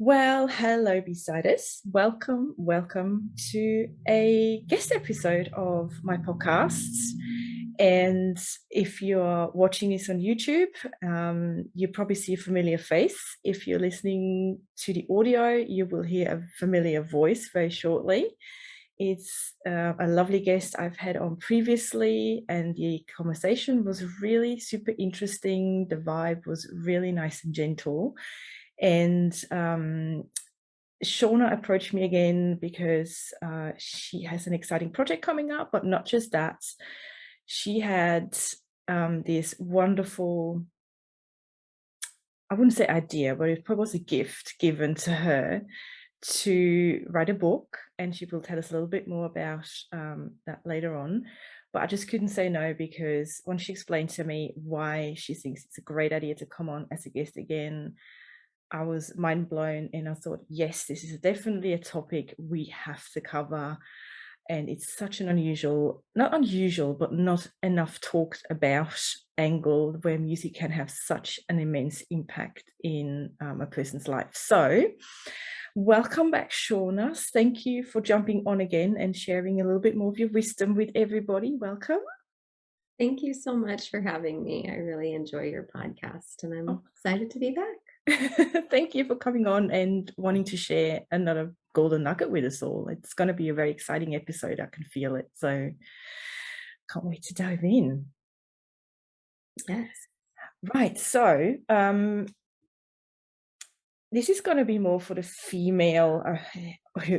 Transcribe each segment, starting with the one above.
Well, hello, Besiders. Welcome to a guest episode of my podcasts. And if you're watching this on YouTube, you probably see a familiar face. If you're listening to the audio, you will hear a familiar voice very shortly. It's a lovely guest I've had on previously, and the conversation was really super interesting. The vibe was really nice and gentle. And Shawna approached me again because she has an exciting project coming up, but not just that. She had this wonderful, I wouldn't say idea, but it probably was a gift given to her to write a book, and she will tell us a little bit more about that later on. But I just couldn't say no, because when she explained to me why she thinks it's a great idea to come on as a guest again, I was mind blown, and I thought, yes, this is definitely a topic we have to cover. And it's such an not unusual, but not enough talked about angle where music can have such an immense impact in a person's life. So welcome back, Shawna. Thank you for jumping on again and sharing a little bit more of your wisdom with everybody. Welcome. Thank you so much for having me. I really enjoy your podcast and I'm excited to be back. Thank you for coming on and wanting to share another golden nugget with us all. It's going to be a very exciting episode. I can feel it. So can't wait to dive in. Yes. Right. So this is going to be more for the female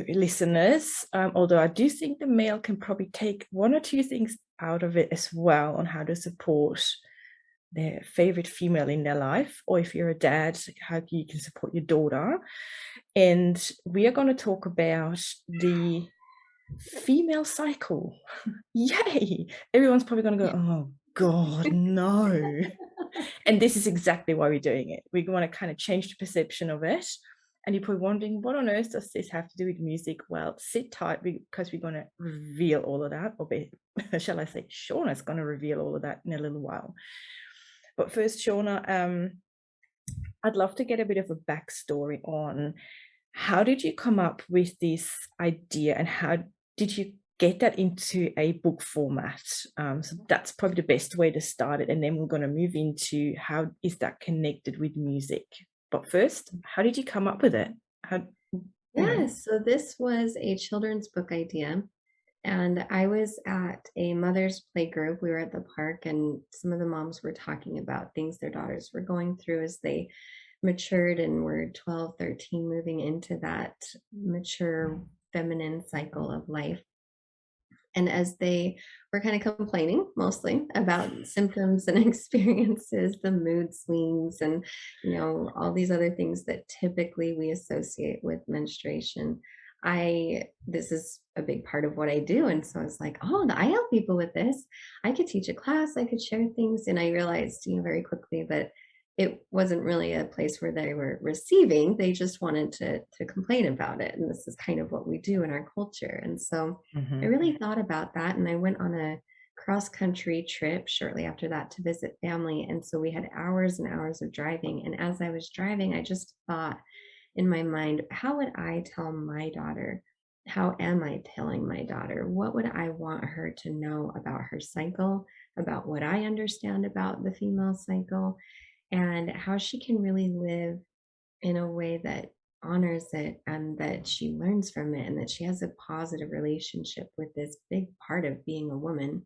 listeners, although I do think the male can probably take one or two things out of it as well on how to support their favorite female in their life, or if you're a dad, how you can support your daughter. And we are going to talk about the female cycle. Yay! Everyone's probably going to go, oh God, no. And this is exactly why we're doing it. We want to kind of change the perception of it. And you're probably wondering, what on earth does this have to do with music? Well, sit tight, because we're going to reveal all of that, or shall I say, Shawna's going to reveal all of that in a little while. But first, Shawna, I'd love to get a bit of a backstory on how did you come up with this idea, and how did you get that into a book format? So that's probably the best way to start it. And then we're going to move into how is that connected with music. But first, how did you come up with it? How, you know? Yes. So this was a children's book idea. And I was at a mother's play group. We were at the park, and some of the moms were talking about things their daughters were going through as they matured and were 12, 13, moving into that mature feminine cycle of life. And as they were kind of complaining mostly about symptoms and experiences, the mood swings, and all these other things that typically we associate with menstruation, I this is a big part of what I do. And so I was like, oh, I help people with this. I could teach a class, I could share things. And I realized, very quickly that it wasn't really a place where they were receiving. They just wanted to complain about it. And this is kind of what we do in our culture. And so I Mm-hmm. really thought about that, and I went on a cross country trip shortly after that to visit family. And so we had hours and hours of driving. And as I was driving, I just thought in my mind, how would I tell my daughter? How am I telling my daughter? What would I want her to know about her cycle, about what I understand about the female cycle, and how she can really live in a way that honors it and that she learns from it and that she has a positive relationship with this big part of being a woman.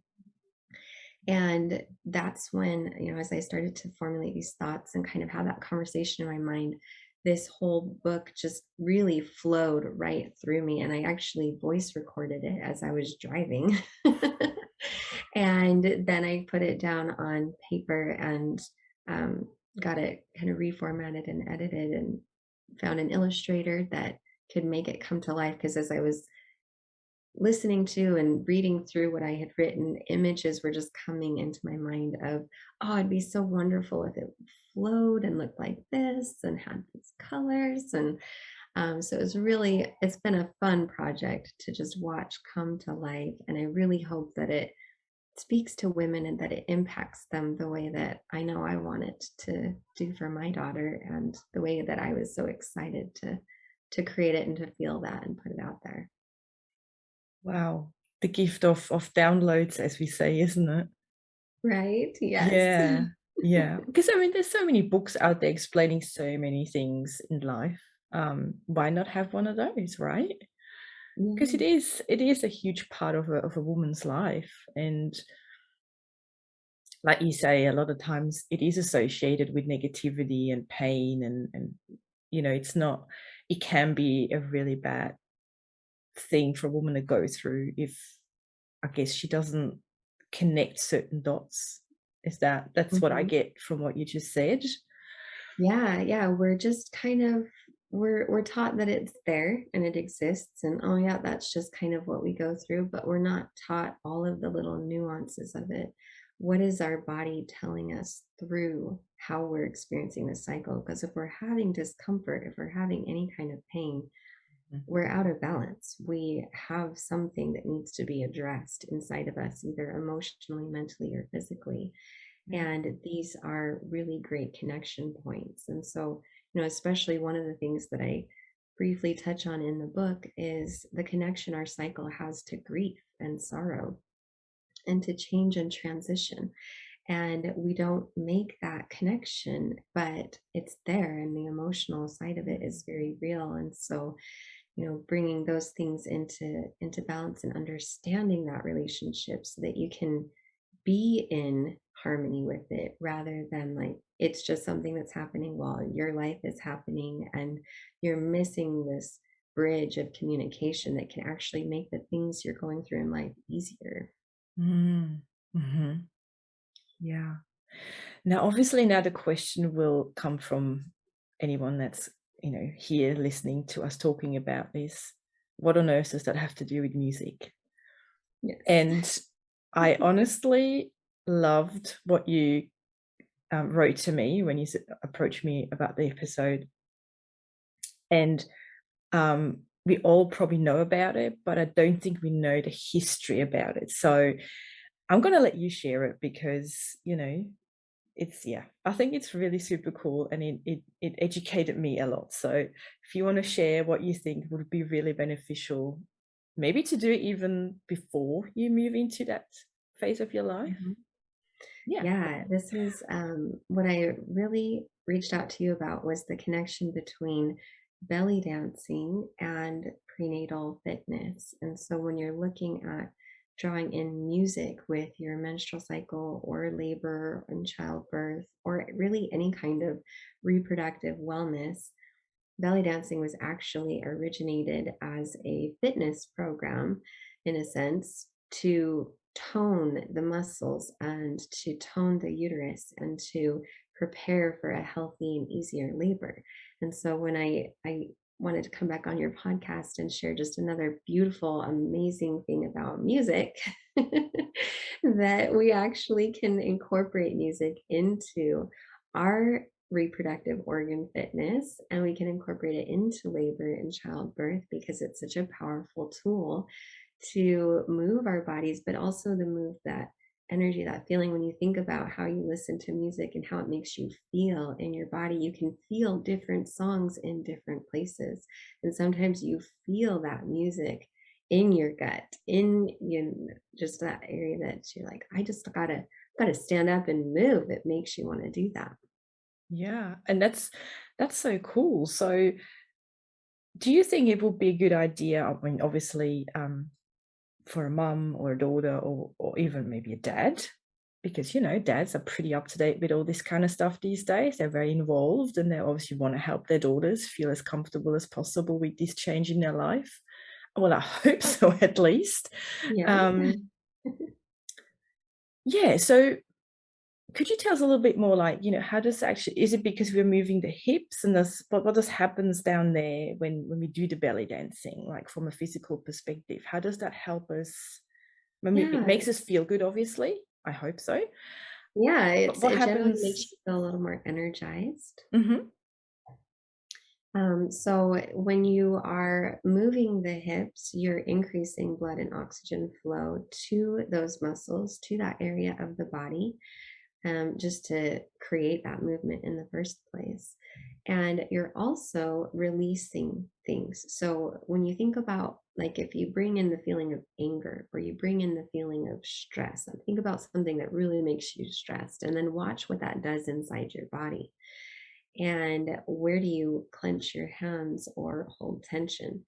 And that's when, as I started to formulate these thoughts and kind of have that conversation in my mind, this whole book just really flowed right through me. And I actually voice recorded it as I was driving. And then I put it down on paper and um, got it kind of reformatted and edited, and found an illustrator that could make it come to life. Because as I was listening to and reading through what I had written, images were just coming into my mind of, oh, it'd be so wonderful if it flowed and looked like this and had these colors. And so it's been a fun project to just watch come to life. And I really hope that it speaks to women and that it impacts them the way that I know I want it to do for my daughter, and the way that I was so excited to create it and to feel that and put it out there. Wow. The gift of downloads, as we say, isn't it? Right? Yes. Yeah. Yeah. Because I mean, there's so many books out there explaining so many things in life. Why not have one of those, right? Because Yeah. it is a huge part of a woman's life. And like you say, a lot of times it is associated with negativity and pain and it's not, it can be a really bad thing for a woman to go through if I guess she doesn't connect certain dots. That's what I Mhm. get from what you just said? Yeah, yeah, we're just kind of we're taught that it's there and it exists, and oh yeah, that's just kind of what we go through, but we're not taught all of the little nuances of it. What is our body telling us through how we're experiencing the cycle? Because if we're having discomfort, if we're having any kind of pain, Mhm. we're out of balance. We have something that needs to be addressed inside of us, either emotionally, mentally, or physically. Yeah. And these are really great connection points. And so, especially one of the things that I briefly touch on in the book is the connection our cycle has to grief and sorrow and to change and transition. And we don't make that connection, but it's there, and the emotional side of it is very real. And so, bringing those things into balance and understanding that relationship so that you can be in harmony with it, rather than like it's just something that's happening while your life is happening, and you're missing this bridge of communication that can actually make the things you're going through in life easier. Mm. Mhm. Yeah. Now, obviously, now the question will come from anyone that's, here listening to us talking about this. What on earth does that have to do with music? Yes. And I honestly loved what you wrote to me when you approached me about the episode. And we all probably know about it, but I don't think we know the history about it. So I'm going to let you share it because, it's, yeah, I think it's really super cool and it educated me a lot. So if you want to share what you think would be really beneficial, maybe to do it even before you move into that phase of your life. Mhm. Yeah. Yeah, this is what I really reached out to you about was the connection between belly dancing and prenatal fitness. And so when you're looking at drawing in music with your menstrual cycle or labor and childbirth, or really any kind of reproductive wellness, belly dancing was actually originated as a fitness program, in a sense, to tone the muscles and to tone the uterus and to prepare for a healthy and easier labor. And so when I wanted to come back on your podcast and share just another beautiful, amazing thing about music, that we actually can incorporate music into our reproductive organ fitness, and we can incorporate it into labor and childbirth because it's such a powerful tool to move our bodies, but also to move that energy, that feeling. When you think about how you listen to music and how it makes you feel in your body, you can feel different songs in different places. And sometimes you feel that music in your gut, just that area that you're like, I just gotta stand up and move. It makes you want to do that. Yeah. And that's so cool. So do you think it would be a good idea? I mean, obviously, for a mum or a daughter or even maybe a dad, because dads are pretty up to date with all this kind of stuff these days. They're very involved and they obviously want to help their daughters feel as comfortable as possible with this change in their life. Well, I hope so, at least. Yeah. Um, yeah, so could you tell us a little bit more, like, how does actually, is it because we're moving the hips and this, what does happens down there when we do the belly dancing, like from a physical perspective? How does that help us? I mean, it Yeah. makes us feel good, obviously. I hope so. Yeah, But what it generally makes happens? you feel a little more energized. Mhm. So when you are moving the hips, you're increasing blood and oxygen flow to those muscles, to that area of the body, just to create that movement in the first place. And you're also releasing things. So when you think about, like, if you bring in the feeling of anger or you bring in the feeling of stress, and think about something that really makes you stressed, and then watch what that does inside your body. And where do you clench your hands or hold tension?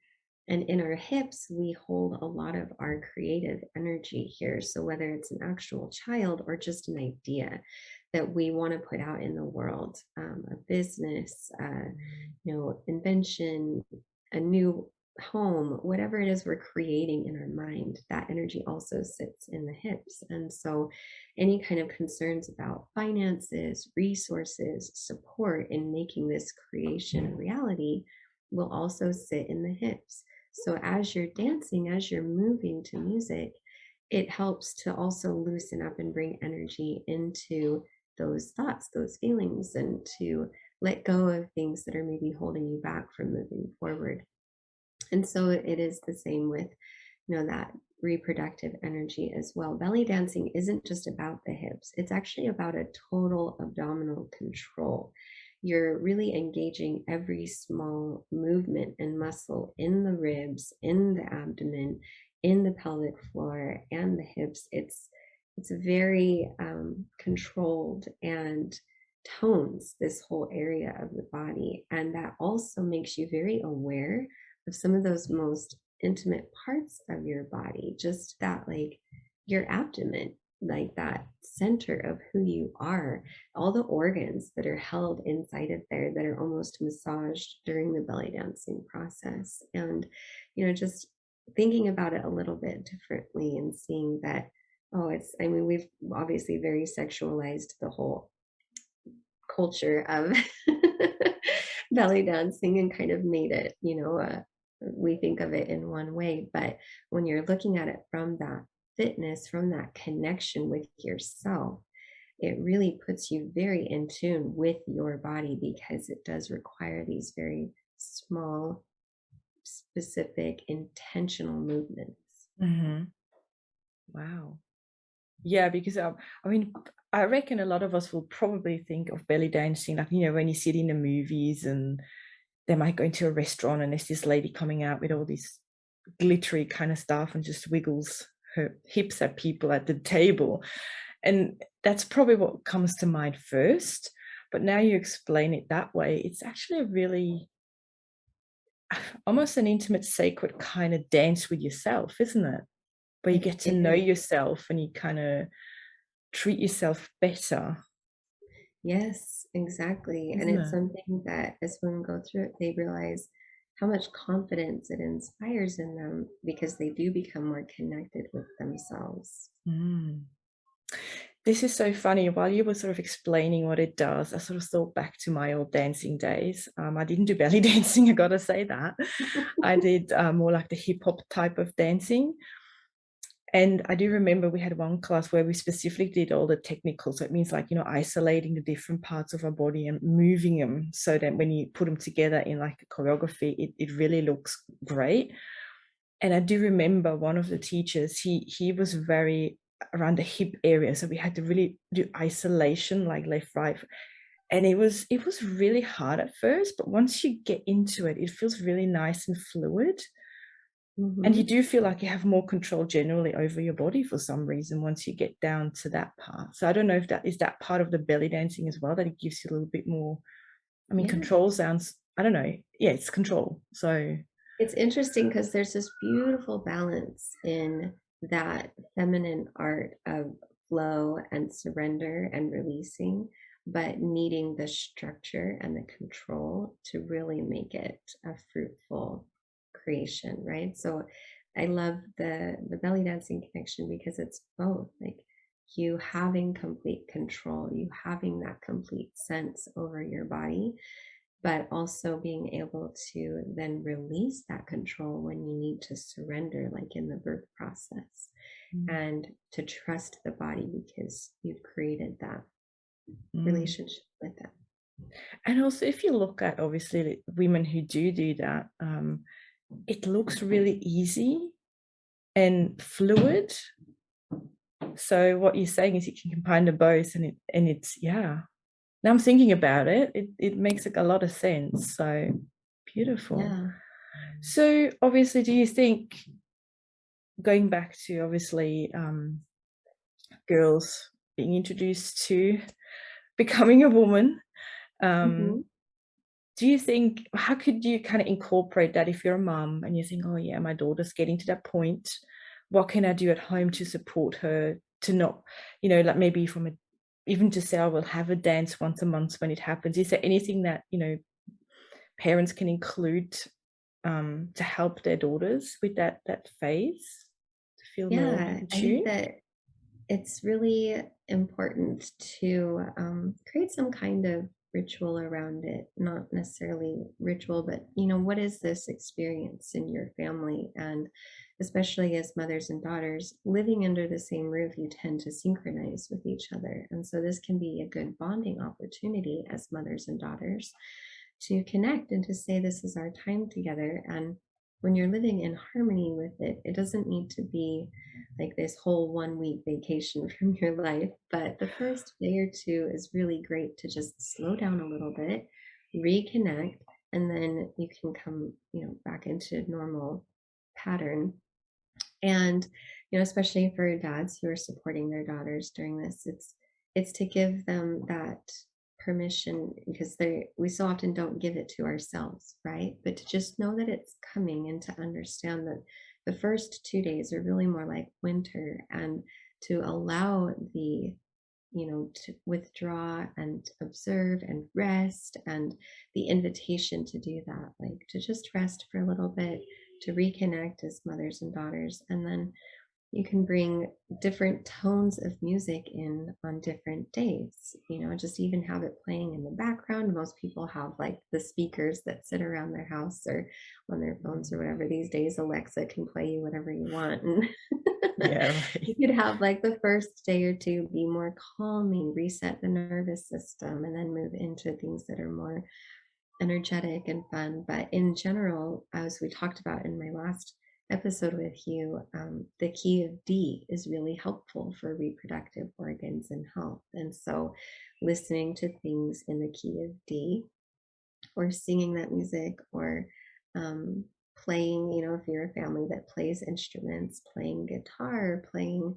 And in our hips, we hold a lot of our creative energy here. So, whether it's an actual child or just an idea that we want to put out in the world, a business, invention, a new home, whatever it is we're creating in our mind, that energy also sits in the hips. And so, any kind of concerns about finances, resources, support in making this creation a reality will also sit in the hips. So as you're dancing, as you're moving to music, it helps to also loosen up and bring energy into those thoughts, those feelings, and to let go of things that are maybe holding you back from moving forward. And so it is the same with, that reproductive energy as well. Belly dancing isn't just about the hips, it's actually about a total abdominal control. You're really engaging every small movement and muscle in the ribs, in the abdomen, in the pelvic floor, and the hips. It's very controlled and tones this whole area of the body, and that also makes you very aware of some of those most intimate parts of your body, just that, like, your abdomen, like that center of who you are, all the organs that are held inside of there that are almost massaged during the belly dancing process. And, just thinking about it a little bit differently and seeing that, oh, I mean, we've obviously very sexualized the whole culture of belly dancing and kind of made it, we think of it in one way. But when you're looking at it from that fitness, from that connection with yourself, it really puts you very in tune with your body because it does require these very small, specific, intentional movements. Mhm. Wow. Yeah, because I mean, I reckon a lot of us will probably think of belly dancing, like, when you see it in the movies and they might go into a restaurant and there's this lady coming out with all this glittery kind of stuff and just wiggles her hips at people at the table. And that's probably what comes to mind first. But now you explain it that way, it's actually a really almost an intimate, sacred kind of dance with yourself, isn't it? Where you It get to know is. yourself and you kind of treat yourself better, Yes, exactly. And isn't it's it? something that as women go through it, they realize how much confidence it inspires in them because they do become more connected with themselves. Mm. This is so funny. While you were sort of explaining what it does, I sort of thought back to my old dancing days. I didn't do belly dancing, I gotta say that. I did more like the hip hop type of dancing. And I do remember we had one class where we specifically did all the technical. So it means, like, isolating the different parts of our body and moving them so that when you put them together in like a choreography, it really looks great. And I do remember one of the teachers, he was very around the hip area. So we had to really do isolation, like left, right. And it was really hard at first, but once you get into it, it feels really nice and fluid. And you Hmm. do feel like you have more control generally over your body for some reason once you get down to that part. So I don't know if that is that part of the belly dancing as well, that it gives you a little bit more. I mean, Yeah. control sounds, I don't know. Yeah, it's control. So, It's interesting because there's this beautiful balance in that feminine art of flow and surrender and releasing, but needing the structure and the control to really make it a fruitful creation, right? So I love the belly dancing connection because it's both, like, you having complete control, you having that complete sense over your body, but also being able to then release that control when you need to surrender, like in the birth process, mm, and to trust the body because you've created that mm. relationship with it. And also, if you look at obviously women who do that, it looks really easy and fluid. So what you're saying is you can combine the both, and it's yeah. Now I'm thinking about it, it makes like a lot of sense. So beautiful. Yeah. So obviously, do you think going back to obviously girls being introduced to becoming a woman, Hmm. um, do you think how could you kind of incorporate that if you're a mom and you think, oh yeah, my daughter's getting to that point, what can I do at home to support her to not, like maybe from a even to say I will have a dance once a month when it happens. Is there anything that parents can include to help their daughters with that phase to feel more Yeah, in I think tune? that it's really important to create some kind of ritual around it. Not necessarily ritual, but what is this experience in your family? And especially as mothers and daughters living under the same roof, you tend to synchronize with each other. And so this can be a good bonding opportunity as mothers and daughters to connect and to say, this is our time together. And when you're living in harmony with it, it doesn't need to be like this whole 1 week vacation from your life. But the first day or two is really great to just slow down a little bit, reconnect, and then you can come, back into normal pattern. And especially for dads who are supporting their daughters during this, it's to give them that permission, because we so often don't give it to ourselves, right? But to just know that it's coming, and to understand that the first 2 days are really more like winter, and to allow to withdraw and observe and rest, and the invitation to do that, like to just rest for a little bit, to reconnect as mothers and daughters. And then you can bring different tones of music in on different days, just even have it playing in the background. Most people have like the speakers that sit around their house or on their phones or whatever. These days, Alexa can play you whatever you want. And Yeah, you right. could have like the first day or two be more calming, reset the nervous system, and then move into things that are more energetic and fun. But in general, as we talked about in my last episode with you, the key of D is really helpful for reproductive organs and health. And so, listening to things in the key of D, or singing that music, or um, playing, if you're a family that plays instruments, playing guitar, playing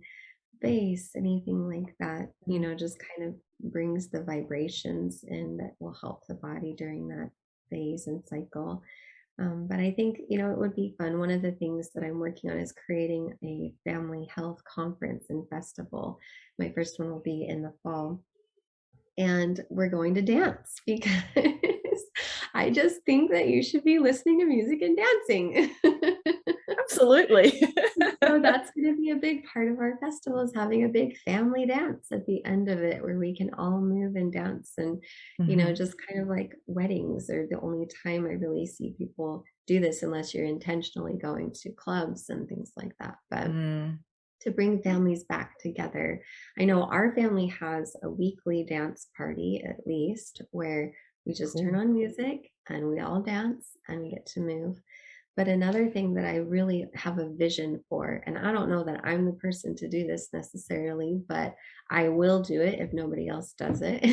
bass, anything like that, just kind of brings the vibrations in that will help the body during that phase and cycle. But I think, it would be fun. One of the things that I'm working on is creating a family health conference and festival. My first one will be in the fall, and we're going to dance because I just think that you should be listening to music and dancing. Absolutely. So that's gonna be a big part of our festival, is having a big family dance at the end of it, where we can all move and dance. And, Mhm. just kind of like weddings are the only time I really see people do this, unless you're intentionally going to clubs and things like that. But Mm, to bring families back together, I know our family has a weekly dance party at least, where we just turn cool. on music and we all dance and we get to move. But another thing that I really have a vision for, and I don't know that I'm the person to do this necessarily, but I will do it if nobody else does it.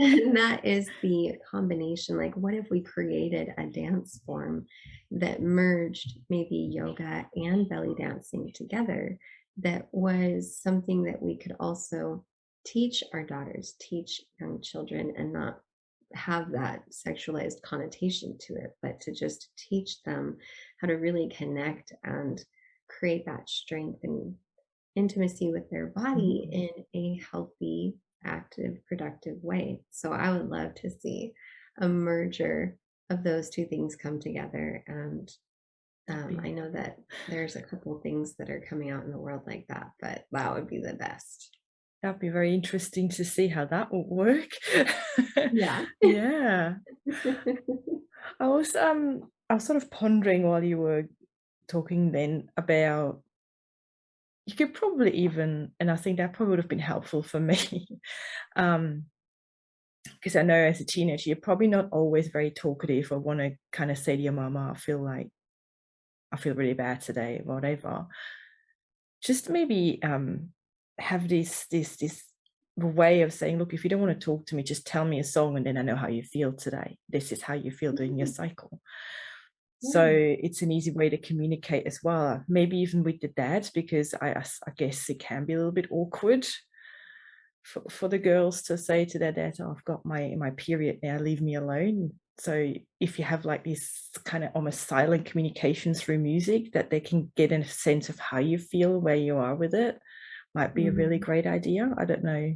And that is the combination. Like, what if we created a dance form that merged maybe yoga and belly dancing together? That was something that we could also teach our daughters, teach young children, and not have that sexualized connotation to it, but to just teach them how to really connect and create that strength and intimacy with their body Mm, in a healthy, active, productive way. So I would love to see a merger of those two things come together. And that'd I be know that there's a couple things that are coming out in the world like that, but that would be the best. that'd be very interesting to see how that would work. Yeah. Yeah. I was sort of pondering while you were talking then about you could probably even, and I think that probably would have been helpful for me, um, because I know as a teenager, you're probably not always very talkative or want to kind of say to your mama, I feel really bad today, whatever. Just maybe have this way of saying, look, if you don't want to talk to me, just tell me a song and then I know how you feel today. This is how you feel during your Mhm. cycle. So Yeah. it's an easy way to communicate as well. Maybe even with the dads, because I guess it can be a little bit awkward for the girls to say to their dad, oh, I've got my period now, leave me alone. So if you have like this kind of almost silent communication through music that they can get a sense of how you feel, where you are with it, might be a really Mhm. great idea. I don't know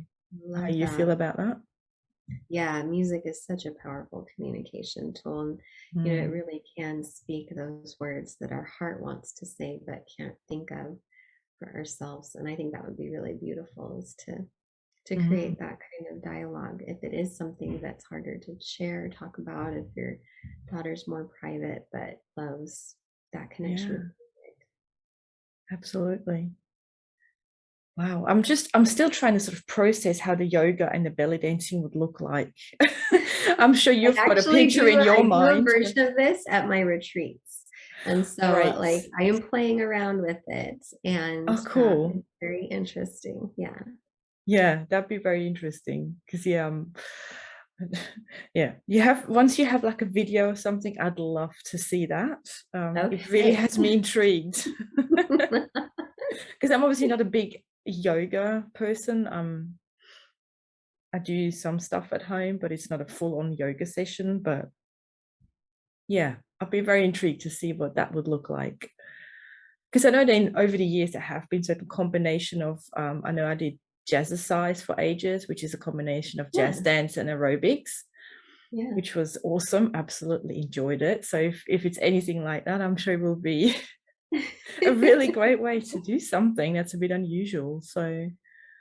how Love you feel that. about that. Yeah, music is such a powerful communication tool. And, it Mm, really can speak those words that our heart wants to say but can't think of for ourselves. And I think that would be really beautiful is to mm, create that kind of dialogue. If it is something that's harder to share, talk about, if your daughter's more private but loves that connection with yeah, music. absolutely. Wow, I'm still trying to sort of process how the yoga and the belly dancing would look like. I'm sure you've got a picture in I your do a mind, but version of this at my retreats. And so great. like I am playing around with it and Oh, cool. it's very interesting. Yeah. Yeah, that'd be very interesting because yeah, you have once you have like a video or something, I'd love to see that. It really Okay. has me intrigued because I'm obviously not a big yoga person. I do some stuff at home, but it's not a full-on yoga session. But yeah, I'd be very intrigued to see what that would look like. Because I know then over the years there have been certain combination of I know I did jazzercise for ages, which is a combination of jazz Yeah. dance and aerobics, Yeah. which was awesome. Absolutely enjoyed it. So if it's anything like that, I'm sure it will be a really great way to do something that's a bit unusual. So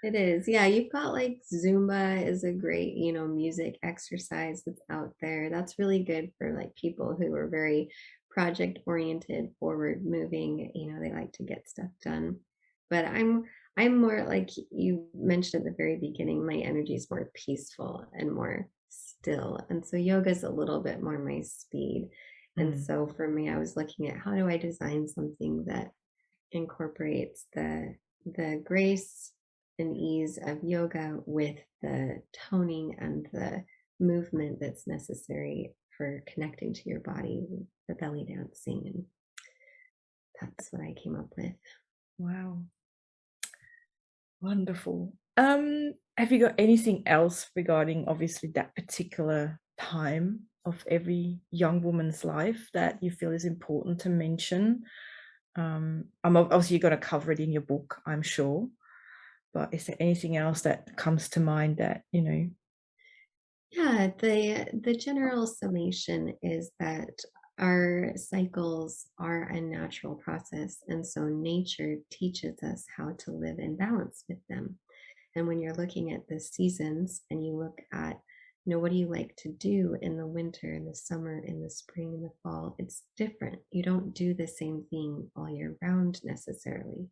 It is. Yeah, you've got like Zumba is a great, music exercise that's out there. That's really good for like people who are very project oriented, forward moving, they like to get stuff done. But I'm more like you mentioned at the very beginning, my energy is more peaceful and more still. And so yoga is a little bit more my speed. And mm, so for me, I was looking at how do I design something that incorporates the grace and ease of yoga with the toning and the movement that's necessary for connecting to your body, the belly dancing, and that's what I came up with. wow, wonderful. Have you got anything else regarding obviously that particular time of every young woman's life that you feel is important to mention? I'm obviously you're going to cover it in your book, I'm sure. But is there anything else that comes to mind that, Yeah, the general summation is that our cycles are a natural process, and so nature teaches us how to live in balance with them. And when you're looking at the seasons and you look at, what do you like to do in the winter, in the summer, in the spring, in the fall, it's different. You don't do the same thing all year round necessarily.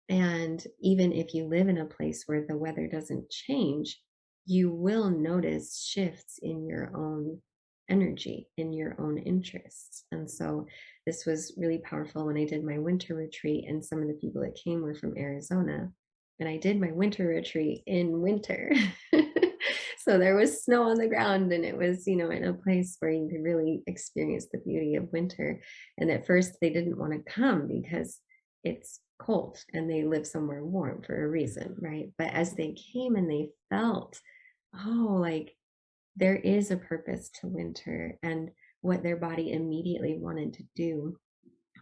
And even if you live in a place where the weather doesn't change, you will notice shifts in your own energy, in your own interests. And so this was really powerful when I did my winter retreat, and some of the people that came were from Arizona. And I did my winter retreat in winter. So there was snow on the ground, and it was, in a place where you could really experience the beauty of winter. And at first, they didn't want to come because it's cold and they live somewhere warm for a reason, right? But as they came and they felt, oh, like there is a purpose to winter and what their body immediately wanted to do,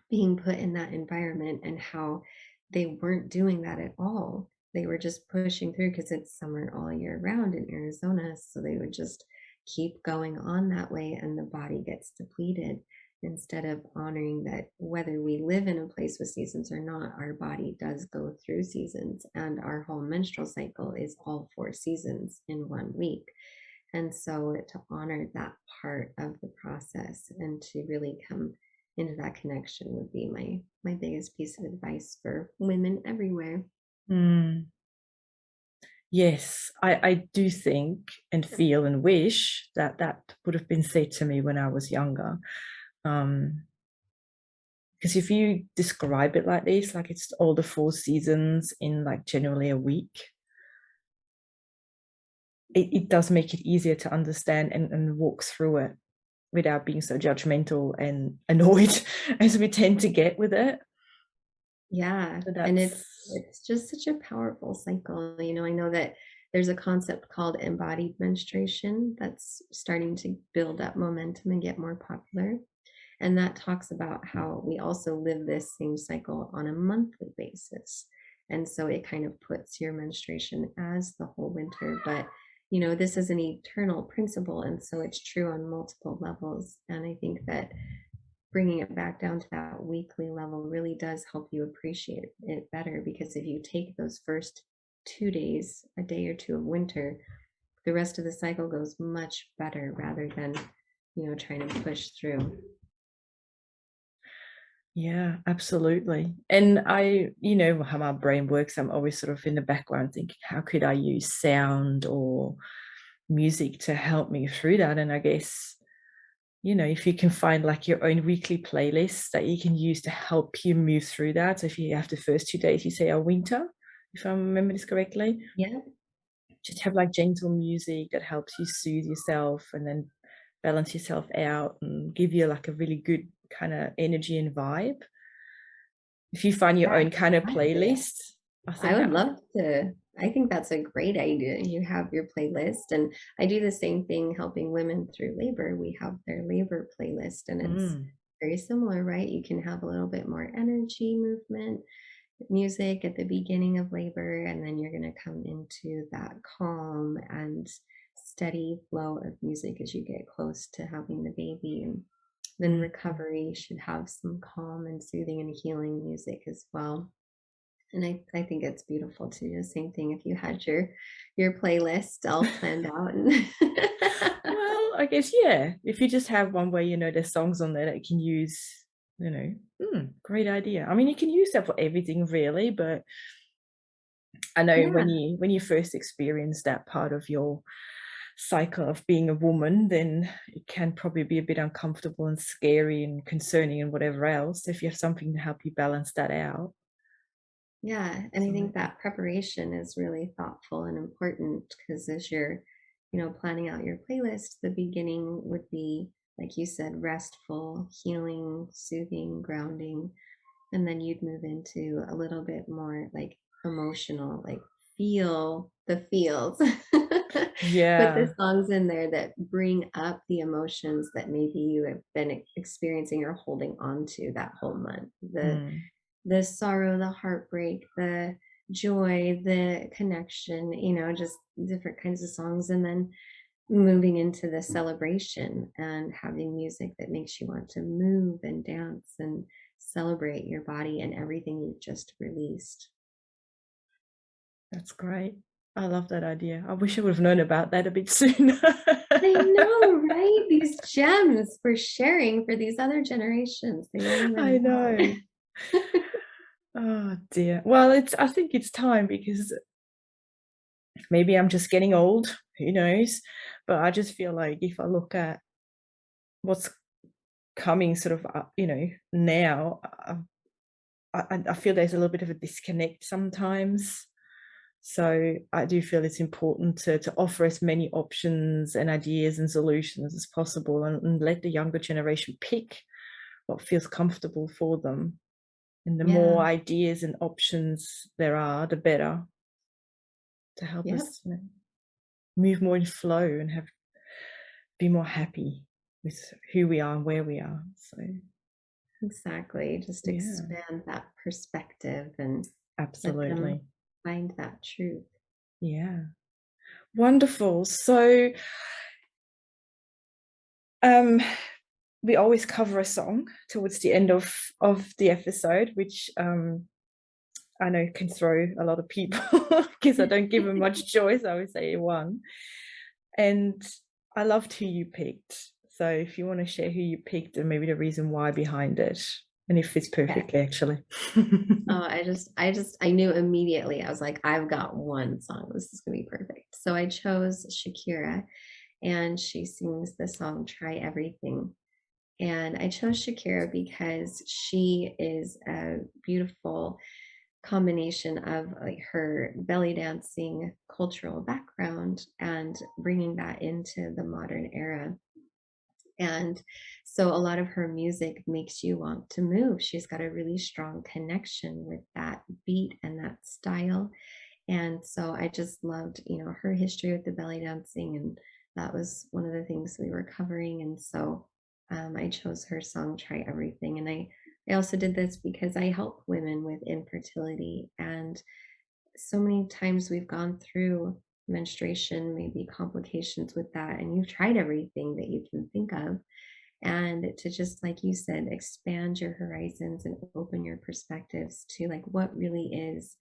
being put in that environment and how they weren't doing that at all. They were just pushing through because it's summer all year round in Arizona. So they would just keep going on that way and the body gets depleted instead of honoring that whether we live in a place with seasons or not, our body does go through seasons and our whole menstrual cycle is all 4 seasons in one week. And so to honor that part of the process and to really come into that connection would be my biggest piece of advice for women everywhere. mm, Yes, I do think and feel and wish that that would have been said to me when I was younger. Because if you describe it like this, like it's all the 4 seasons in like generally a week, it does make it easier to understand and walk through it without being so judgmental and annoyed as we tend to get with it. Yeah, So and that's it's just such a powerful cycle. I know that there's a concept called embodied menstruation that's starting to build up momentum and get more popular. And that talks about how we also live this same cycle on a monthly basis. And so it kind of puts your menstruation as the whole winter. But, this is an eternal principle. And so it's true on multiple levels. And I think that bringing it back down to that weekly level really does help you appreciate it better, because if you take those first 2 days, a day or two of winter, the rest of the cycle goes much better rather than trying to push through. yeah, absolutely. And you know how my brain works. I'm always sort of in the background thinking, how could I use sound or music to help me through that? And I guess, if you can find like your own weekly playlist that you can use to help you move through that. So if you have the first 2 days, you say are winter, if I remember this correctly, Yeah. just have like gentle music that helps you soothe yourself and then balance yourself out and give you like a really good kind of energy and vibe. If you find your Yeah, own kind of exactly. playlist, I I think would that love to. I think that's a great idea. You have your playlist, and I do the same thing helping women through labor. We have their labor playlist, and it's mm, very similar, right? You can have a little bit more energy, movement, music at the beginning of labor, and then you're going to come into that calm and steady flow of music as you get close to having the baby. And then mm. recovery should have some calm and soothing and healing music as well. And I think it's beautiful too. The same thing if you had your playlist all planned out and Well, I guess, yeah, if you just have one where there's songs on there that you can use, great idea. I mean, you can use that for everything really, but I know yeah, when you first experience that part of your cycle of being a woman, then it can probably be a bit uncomfortable and scary and concerning and whatever else. If you have something to help you balance that out. yeah. And I think Absolutely. that preparation is really thoughtful and important, because as you're, planning out your playlist, the beginning would be, like you said, restful, healing, soothing, grounding. And then you'd move into a little bit more like emotional, like feel the feels. Put the Yeah. songs in there that bring up the emotions that maybe you have been experiencing or holding on to that whole month. Mm, The sorrow, the heartbreak, the joy, the connection, just different kinds of songs. And then moving into the celebration and having music that makes you want to move and dance and celebrate your body and everything you've just released. that's great. I love that idea. I wish I would have known about that a bit sooner. I know, right? These gems for sharing for these other generations. They won't I even know. know. Oh dear. Well, I think it's time because maybe I'm just getting old, who knows? But I just feel like if I look at what's coming sort of, now, I feel there's a little bit of a disconnect sometimes. So I do feel it's important to offer as many options and ideas and solutions as possible and let the younger generation pick what feels comfortable for them. And the more Yeah. ideas and options there are, the better to help Yep. us move more in flow and be more happy with who we are and where we are. So Exactly. Just yeah, expand that perspective and let them absolutely. find that truth. Yeah. Wonderful. So um we always cover a song towards the end of the episode, which I know can throw a lot of people because I don't give them much choice. I always say one. And I loved who you picked. So if you want to share who you picked and maybe the reason why behind it. And it fits Okay. perfectly, actually. Oh, I knew immediately. I was like, I've got one song. This is gonna be perfect. So I chose Shakira, and she sings the song Try Everything. And I chose Shakira because she is a beautiful combination of like her belly dancing cultural background and bringing that into the modern era. And so a lot of her music makes you want to move. She's got a really strong connection with that beat and that style. And so I just loved, her history with the belly dancing. And that was one of the things we were covering. And so I chose her song, Try Everything. And I also did this because I help women with infertility. And so many times we've gone through menstruation, maybe complications with that, and you've tried everything that you can think of. And to just, like you said, expand your horizons and open your perspectives to like what really is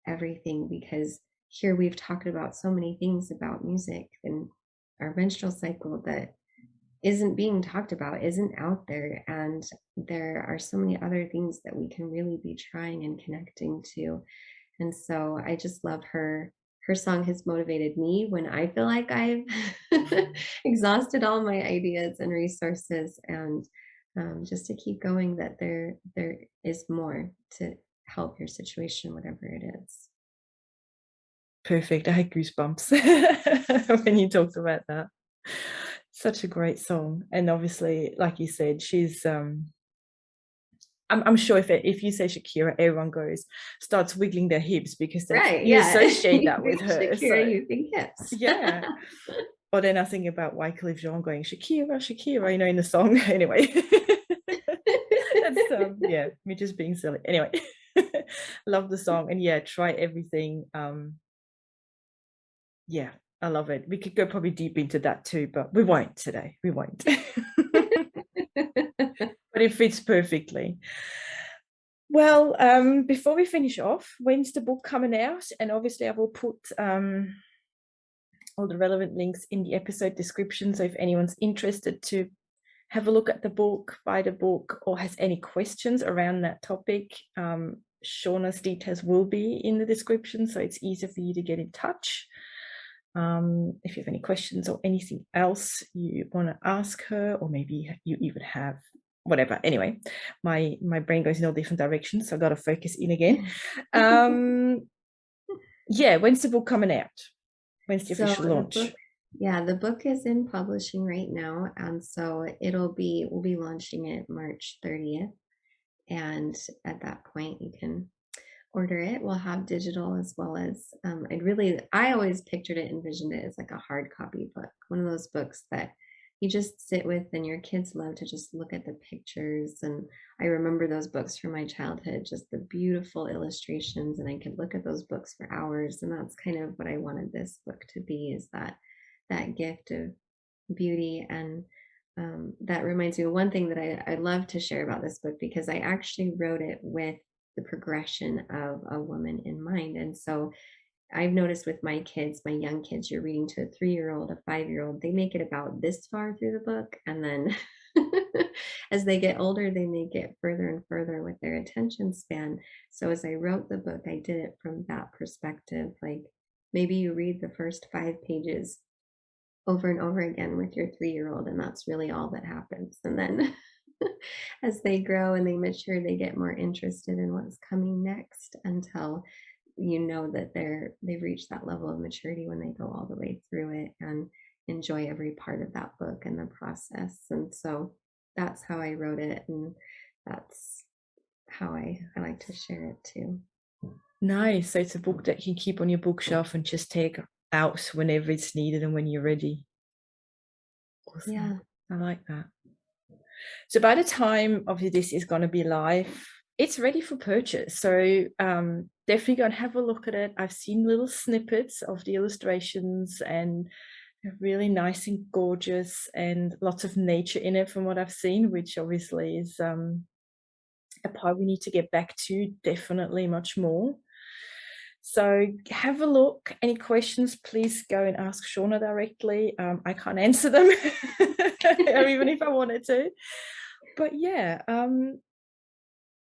everything. Because here we've talked about so many things about music and our menstrual cycle that isn't being talked about, isn't out there. And there are so many other things that we can really be trying and connecting to. And so I just love her. Her song has motivated me when I feel like I've exhausted all my ideas and resources, and just to keep going, that there is more to help your situation, whatever it is. Perfect. I had goosebumps when you talked about that. Such a great song. And obviously, like you said, she's I'm sure if you say Shakira, everyone starts wiggling their hips because Right. you Yeah. associate You that with think her. Shakira, So you think hips. yeah. Or then I think about Wycliffe Jean going Shakira, Shakira, in the song. Anyway, that's yeah, me just being silly. Anyway, love the song, and yeah, Try Everything. Yeah, I love it. We could go probably deep into that too, but we won't today. We won't. But it fits perfectly. Well, before we finish off, when's the book coming out? And obviously, I will put all the relevant links in the episode description. So if anyone's interested to have a look at the book, buy the book, or has any questions around that topic, Shawna's details will be in the description, so it's easier for you to get in touch. If you have any questions or anything else you want to ask her, or maybe you even have whatever. Anyway, my brain goes in all different directions, so I got to focus in again. Yeah, when's the book coming out? When's the So official the launch? book, yeah, the book is in publishing right now, and so we'll be launching it March 30th. And at that point, you can order it. We'll have digital as well as I always pictured it, envisioned it as like a hard copy book, one of those books that you just sit with, and your kids love to just look at the pictures. And I remember those books from my childhood, just the beautiful illustrations, and I could look at those books for hours. And that's kind of what I wanted this book to be, is that gift of beauty. And that reminds me of one thing that I love to share about this book, because I actually wrote it with the progression of a woman in mind. And so I've noticed with my kids, my young kids, you're reading to a 3-year-old, a 5-year-old, they make it about this far through the book. And then as they get older, they may get further and further with their attention span. So as I wrote the book, I did it from that perspective. Like maybe you read the first 5 pages over and over again with your 3-year-old, and that's really all that happens. And then as they grow and they mature, they get more interested in what's coming next, until you know that they've reached that level of maturity when they go all the way through it and enjoy every part of that book and the process. And so that's how I wrote it, and that's how I like to share it too. Nice. So it's a book that you can keep on your bookshelf and just take out whenever it's needed and when you're ready. Awesome. Yeah. I like that. So by the time obviously this is going to be live, it's ready for purchase. So definitely go and have a look at it. I've seen little snippets of the illustrations, and they're really nice and gorgeous, and lots of nature in it from what I've seen, which obviously is a part we need to get back to, definitely much more. So have a look. Any questions, please go and ask Shawna directly. I can't answer them, or even if I wanted to. But yeah,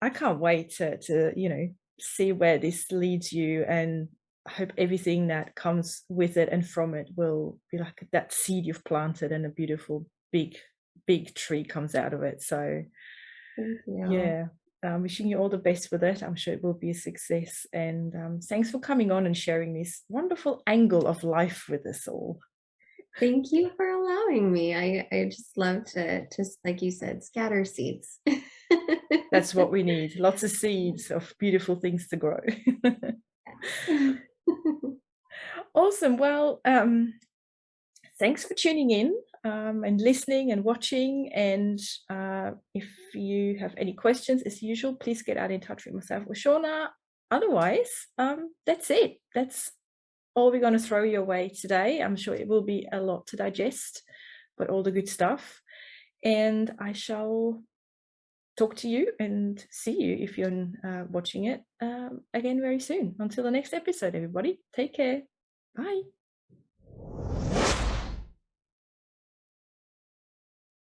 I can't wait to see where this leads you, and I hope everything that comes with it and from it will be like that seed you've planted and a beautiful big tree comes out of it. So Thank you. yeah, I'm wishing you all the best with it. I'm sure it will be a success. And thanks for coming on and sharing this wonderful angle of life with us all. Thank you for allowing me. I just love to just like you said, scatter seeds. That's what we need. Lots of seeds of beautiful things to grow. Yes. Awesome. Well, thanks for tuning in and listening and watching. And if you have any questions, as usual, please get out in touch with myself or Shawna. Otherwise, that's it. That's all we're going to throw your way today. I'm sure it will be a lot to digest, but all the good stuff. And I shall talk to you and see you if you're watching it again very soon. Until the next episode, everybody, take care. Bye.